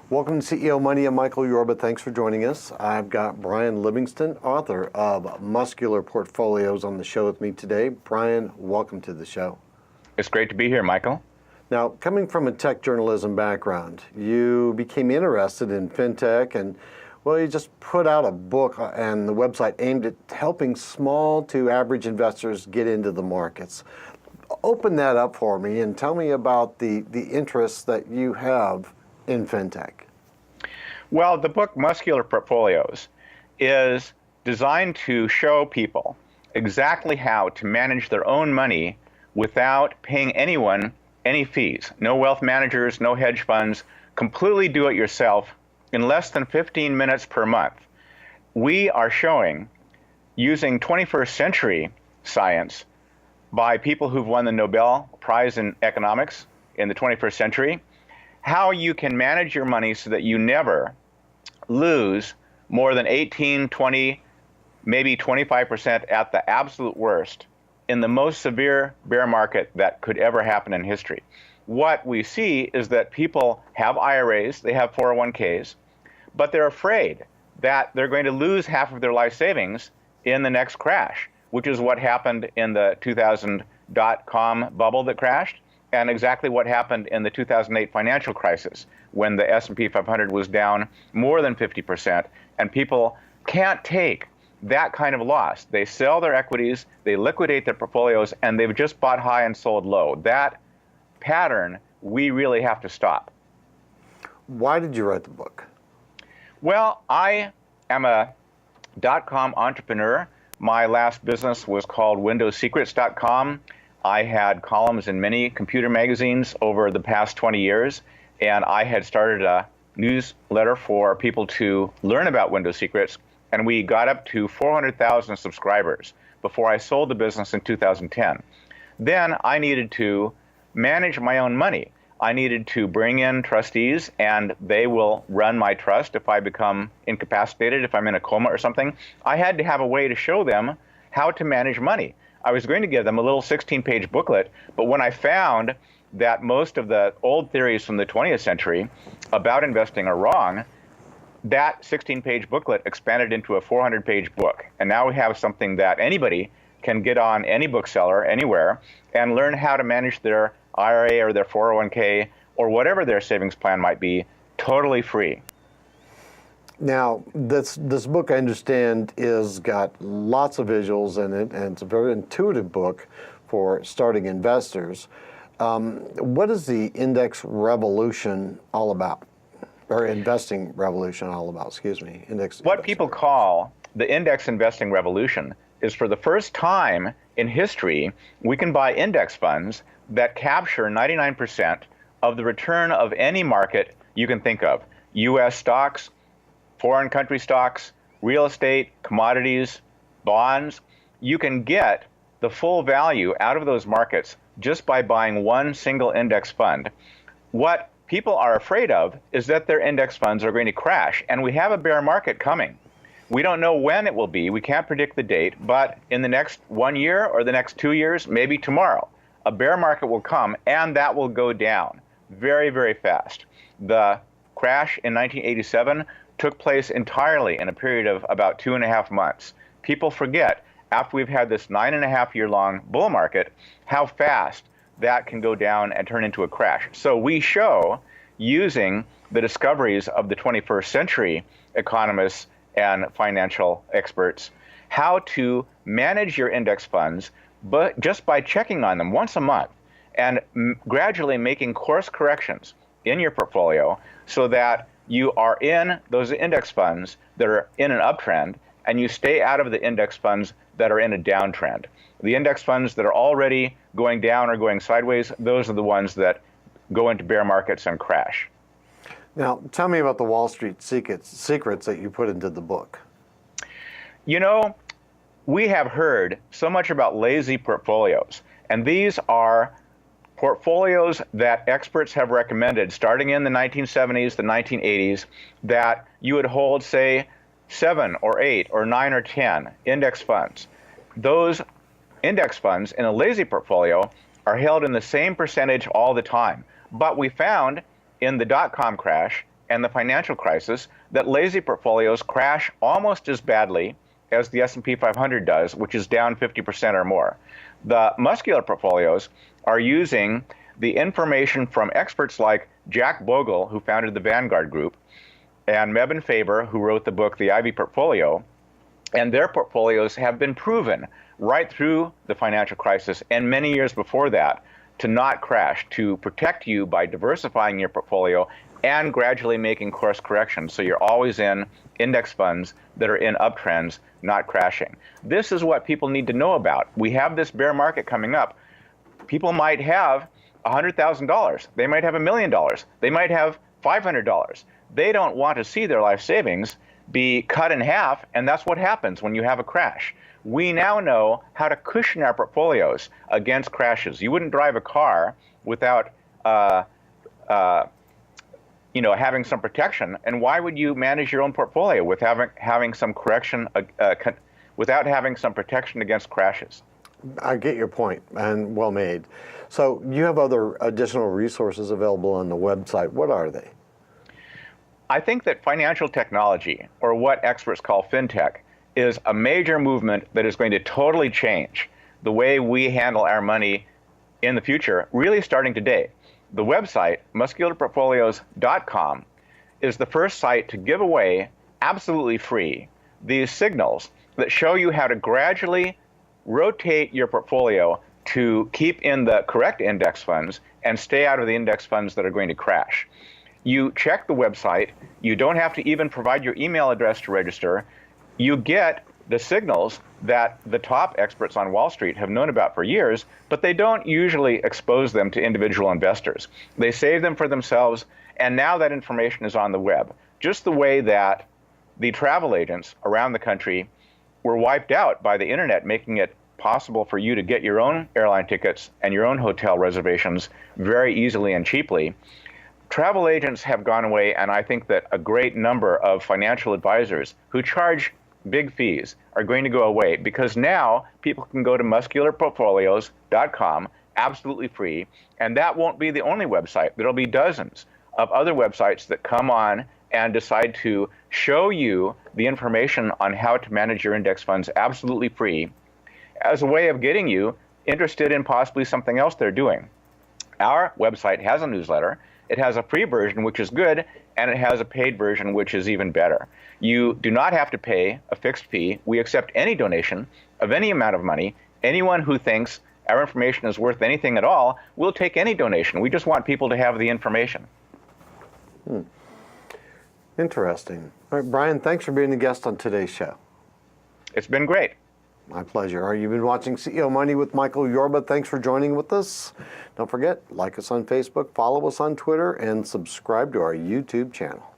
Welcome to CEO Money. I'm Michael Yorba. Thanks for joining us. I've got Brian Livingston, author of Muscular Portfolios, on the show with me today. Brian, welcome to the show. It's great to be here, Michael. Now, coming from a tech journalism background, you became interested in fintech and, well, you just put out a book and the website aimed at helping small to average investors get into the markets. Open that up for me and tell me about the interests that you have in fintech. Well, the book Muscular Portfolios is designed to show people exactly how to manage their own money without paying anyone any fees. No wealth managers, no hedge funds, completely do it yourself in less than 15 minutes per month. We are showing, using 21st century science by people who've won the Nobel Prize in economics in the 21st century, how you can manage your money so that you never lose more than 18, 20, maybe 25% at the absolute worst in the most severe bear market that could ever happen in history. What we see is that people have IRAs, they have 401ks, but they're afraid that they're going to lose half of their life savings in the next crash, which is what happened in the 2000 dot-com bubble that crashed, and exactly what happened in the 2008 financial crisis when the S&P 500 was down more than 50%, and people can't take that kind of loss. They sell their equities, they liquidate their portfolios, and they've just bought high and sold low. That pattern we really have to stop. Why did you write the book? Well, I am a dot-com entrepreneur. My last business was called WindowsSecrets.com. I had columns in many computer magazines over the past 20 years, and I had started a newsletter for people to learn about Windows Secrets, and we got up to 400,000 subscribers before I sold the business in 2010. Then I needed to manage my own money. I needed to bring in trustees, and they will run my trust if I become incapacitated, if I'm in a coma or something. I had to have a way to show them how to manage money. I was going to give them a little 16-page booklet, but when I found that most of the old theories from the 20th century about investing are wrong, that 16-page booklet expanded into a 400-page book. And now we have something that anybody can get on any bookseller anywhere and learn how to manage their IRA or their 401k or whatever their savings plan might be, totally free. Now, this book, I understand, is got lots of visuals in it, and it's a very intuitive book for starting investors. What is the index revolution all about? Or investing revolution all about, excuse me. What people call the index investing revolution is, for the first time in history, we can buy index funds that capture 99% of the return of any market you can think of. U.S. stocks, foreign country stocks, real estate, commodities, bonds. You can get the full value out of those markets just by buying one single index fund. What people are afraid of is that their index funds are going to crash, and we have a bear market coming. We don't know when it will be. We can't predict the date, but in the next 1 year or the next 2 years, maybe tomorrow, a bear market will come, and that will go down very, very fast. The crash in 1987 took place entirely in a period of about 2.5 months. People forget, after we've had this 9.5-year-long bull market, how fast that can go down and turn into a crash. So we show, using the discoveries of the 21st century economists and financial experts, how to manage your index funds, but just by checking on them once a month and gradually making course corrections in your portfolio so that you are in those index funds that are in an uptrend, and you stay out of the index funds that are in a downtrend. The index funds that are already going down or going sideways, those are the ones that go into bear markets and crash. Now, tell me about the Wall Street secrets that you put into the book. You know, we have heard so much about lazy portfolios, and these are portfolios that experts have recommended starting in the 1970s, the 1980s, that you would hold, say, 7 or 8 or 9 or 10 index funds. Those index funds in a lazy portfolio are held in the same percentage all the time. But we found in the dot-com crash and the financial crisis that lazy portfolios crash almost as badly as the S&P 500 does, which is down 50% or more. The muscular portfolios are using the information from experts like Jack Bogle, who founded the Vanguard Group, and Mebane Faber, who wrote the book The Ivy Portfolio, and their portfolios have been proven right through the financial crisis and many years before that to not crash, to protect you by diversifying your portfolio and gradually making course corrections. So you're always in index funds that are in uptrends, not crashing. This is what people need to know about. We have this bear market coming up. People might have $100,000. They might have $1 million. They might have $500. They don't want to see their life savings be cut in half, and that's what happens when you have a crash. We now know how to cushion our portfolios against crashes. You wouldn't drive a car without having some protection, and why would you manage your own portfolio with having some correction, without having some protection against crashes? I get your point, and well made. So you have other additional resources available on the website. What are they? I think that financial technology, or what experts call fintech, is a major movement that is going to totally change the way we handle our money in the future, really starting today. The website, MUSCULARportfolios.com, is the first site to give away, absolutely free, these signals that show you how to gradually rotate your portfolio to keep in the correct index funds and stay out of the index funds that are going to crash. You check the website. You don't have to even provide your email address to register. You get the signals that the top experts on Wall Street have known about for years, but they don't usually expose them to individual investors. They save them for themselves, and now that information is on the web. Just the way that the travel agents around the country were wiped out by the internet, making it possible for you to get your own airline tickets and your own hotel reservations very easily and cheaply. Travel agents have gone away, and I think that a great number of financial advisors who charge big fees are going to go away, because now people can go to muscularportfolios.com absolutely free, and that won't be the only website. There'll be dozens of other websites that come on and decide to show you the information on how to manage your index funds absolutely free as a way of getting you interested in possibly something else they're doing. Our website has a newsletter. It has a free version, which is good, and it has a paid version, which is even better. You do not have to pay a fixed fee. We accept any donation of any amount of money. Anyone who thinks our information is worth anything at all, we'll take any donation. We just want people to have the information. Interesting. All right, Brian, thanks for being a guest on today's show. It's been great. My pleasure. All right, you've been watching CEO Money with Michael Yorba. Thanks for joining with us. Don't forget, like us on Facebook, follow us on Twitter, and subscribe to our YouTube channel.